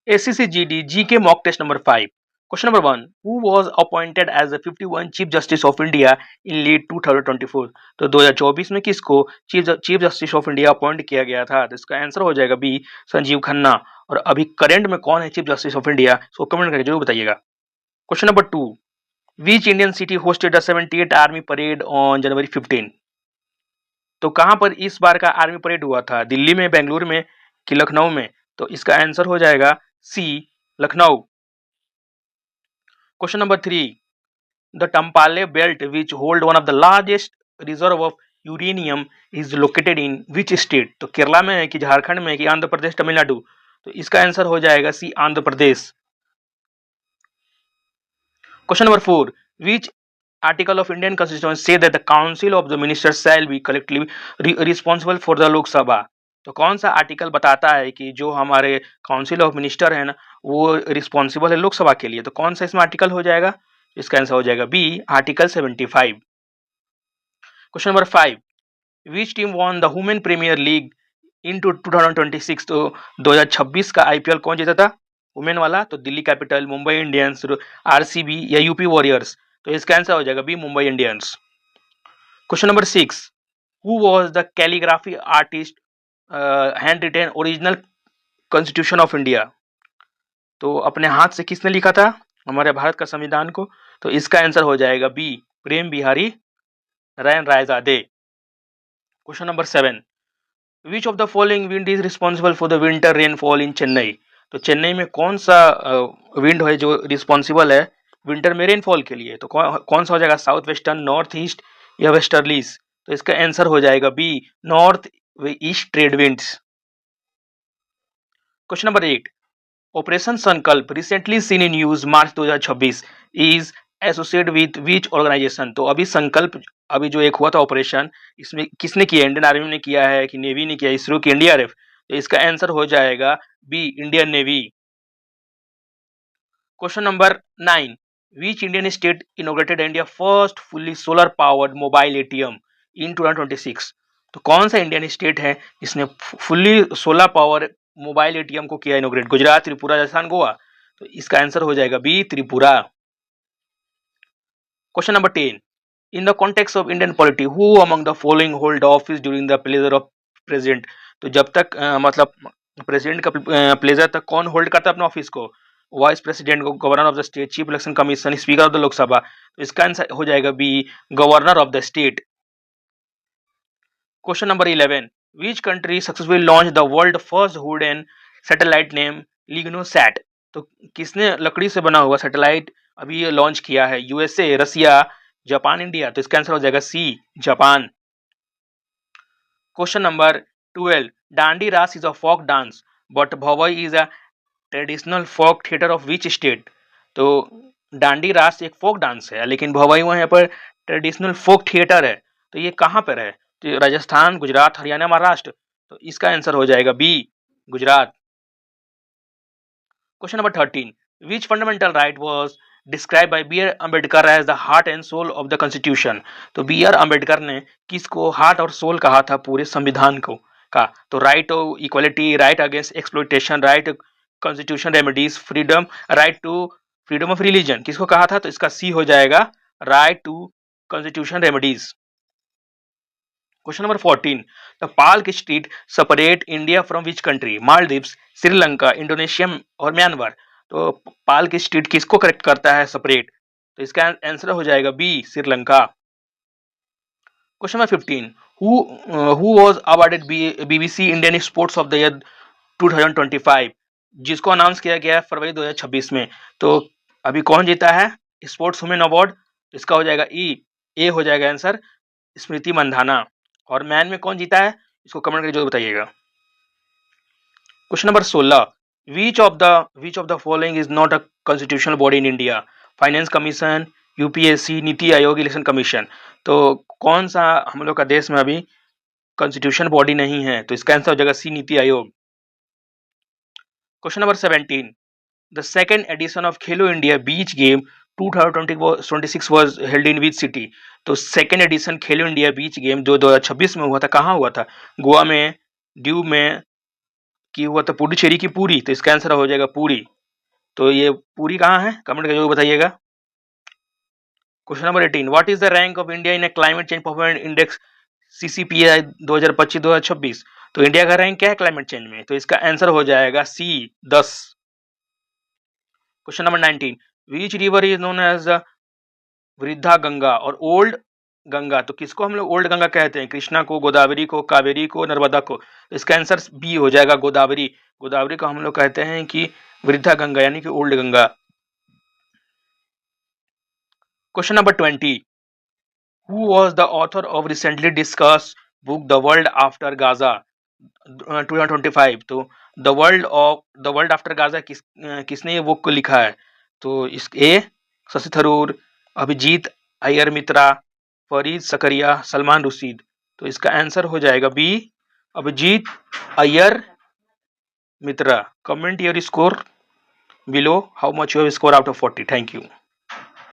ACCGD GK mock test number 5. Question number 1. Who was appointed as the 51 Chief Justice of India in late 2024? तो 2024 में किसको chief justice of India appoint किया गया था? तो इसका आंसर हो जाएगा बी, संजीव खन्ना। और अभी करंट में कौन है चीफ जस्टिस ऑफ इंडिया, इसको कमेंट करके जरूर बताइएगा। Question number 2. Which Indian city hosted the 78th Army Parade on January 15? तो कहां पर इस बार का आर्मी परेड हुआ था? दिल्ली में, बेंगलुरु में कि लखनऊ में? तो इसका आंसर हो जाएगा C, Lucknow. Question number 3. The Tampale belt, which hold one of the largest reserve of uranium, is located in which state? तो केरला में है कि झारखंड में है कि आंध्र प्रदेश, तमिलनाडु? तो इसका आंसर हो जाएगा C, Andhra Pradesh. Question number 4. Which article of Indian Constitution say that the Council of the Ministers shall be collectively responsible for the Lok Sabha? तो कौन सा आर्टिकल बताता है कि जो हमारे काउंसिल ऑफ मिनिस्टर है ना, वो रिस्पॉन्सिबल है लोकसभा के लिए? तो कौन सा इसमें आर्टिकल हो जाएगा? इसका आंसर हो जाएगा B, article 75। Question number 5. Which team won the women premier league in 2026? तो 2026 का आईपीएल कौन जीता था वुमेन वाला? तो Delhi Capital, Mumbai Indians, RCB या यूपी वॉरियर्स? तो इसका आंसर हो जाएगा B, Mumbai Indians. Question number 6. Who was the calligraphy artist hand written original constitution of India? तो अपने हाथ से किसने लिखा था हमारे भारत का संविधान को? तो इसका आंसर हो जाएगा B, Prem Bihari Narayan Raizada. Question number 7. Which of the following wind is responsible for the winter rainfall in Chennai? तो चेन्नई में कौन सा विंड है जो रिस्पॉन्सिबल है विंटर में रेनफॉल के लिए? तो कौन सा हो जाएगा? साउथ वेस्टर्न, नॉर्थ ईस्ट या वेस्टर्लीज? तो इसका आंसर हो जाएगा B, north east trade winds. Question number 8. Operation Sankalp recently seen in use March 2026 is associate with which organisation? तो अभी संकल्प अभी जो एक हुआ था ऑपरेशन, इसमें किसने किया? इंडियन आर्मी ने किया है कि नेवी ने किया, इसरो की, एनडीआरएफ? तो इसका आंसर हो जाएगा B, Indian navy. Question number 9. Which Indian state inaugurated India first fully solar powered mobile ATM in 2026? तो कौन सा इंडियन स्टेट है जिसने fully solar power mobile ATM को किया इनोग्रेट? गुजरात, त्रिपुरा, राजस्थान, गोवा? तो इसका आंसर हो जाएगा B, Tripura. Question number 10. In the context of Indian polity who among the following hold office during the pleasure of president? तो जब तक मतलब प्रेसिडेंट का प्लेजर तक कौन होल्ड करता है अपने ऑफिस को? Vice president, governor of the state, chief election commission, speaker of the Lok Sabha? तो इसका आंसर हो जाएगा B, governor of the state. Question number 11. Which country successfully launched the world first wooden satellite named LignoSat? तो किसने लकड़ी से बना हुआ सैटेलाइट अभी ये लॉन्च किया है? USA, Russia, Japan, India? तो इसका आंसर हो जाएगा C, Japan. Question number 12. Dandi Ras is a folk dance but Bhavai is a traditional folk theatre of which state? तो डांडी रास एक फोक डांस है लेकिन भवई वहां पर ट्रेडिशनल फोक थिएटर है, तो ये कहां पर है? तो राजस्थान, गुजरात, हरियाणा, महाराष्ट्र? तो इसका आंसर हो जाएगा B, Gujarat. Question number 13. Which fundamental right was describe by B R Ambedkar as the heart and soul of the constitution? तो बी आर अम्बेडकर ने किसको हार्ट और सोल कहा था पूरे संविधान को का? तो right to equality, right against exploitation, right constitution remedies, freedom, right to freedom of religion? किसको कहा था? तो इसका सी हो जाएगा, right to constitution remedies. Question number 14. The Palk strait separate India from which country? Maldives, Sri Lanka, Indonesia और म्यांमार? तो Palk street किसको करेक्ट करता है सेपरेट? तो इसका आंसर हो जाएगा B, Sri Lanka. Question number 15. Who was awarded BBC Indian sports of the year 2025? जिसको अनाउंस किया गया है फरवरी 2026 में, तो अभी कौन जीता है स्पोर्ट्स वुमेन अवार्ड? इसका हो जाएगा ई, ए हो जाएगा आंसर, स्मृति मंधाना। और मैन में कौन जीता है? इसको कमेंट करके जो बताइएगा। Question number 16. Which of the following is not a constitutional body in India? Finance commission, UPSC, NITI Aayog, election commission? तो कौन सा हम लोग का देश में अभी कॉन्स्टिट्यूशन बॉडी नहीं है? तो इसका आंसर हो जाएगा C, NITI Aayog. Question number 17. The second edition of Khelo India beach game 2026 was held in which city? तो second edition Khelo India beach game जो 2026 में हुआ था, कहाँ हुआ था? गोवा में, ड्यू में, कि वो तो पुडुचेरी की पूरी, तो इसका आंसर हो जाएगा पूरी। तो ये पूरी कहाँ है, कमेंट करके बताइएगा। Question number 18, what is the rank of India in A climate change performance index CCPI 2025-2026? तो इंडिया का रैंक क्या है क्लाइमेट चेंज में, तो इसका आंसर हो जाएगा C 10। Question number 19, which river is known as the Vriddha Ganga और ओल्ड गंगा? तो किसको हम लोग ओल्ड गंगा कहते हैं, कृष्णा को, गोदावरी को, कावेरी को, नर्मदा को? तो इसका आंसर बी हो जाएगा गोदावरी। गोदावरी को हम लोग कहते हैं कि वृद्धा गंगा यानी कि old Ganga. Question number 20, who was the author of recently discuss book the world after Gaza 2025? तो द वर्ल्ड आफ्टर गाजा किसने ये बुक को लिखा है? तो इस ए शशि थरूर, अभिजीत अय्यर मित्रा, फरीद सकरिया, सलमान रुशीद। तो इसका आंसर हो जाएगा B Abhijit Iyer Mitra. Comment your score below how much you have scored out of 40. Thank you.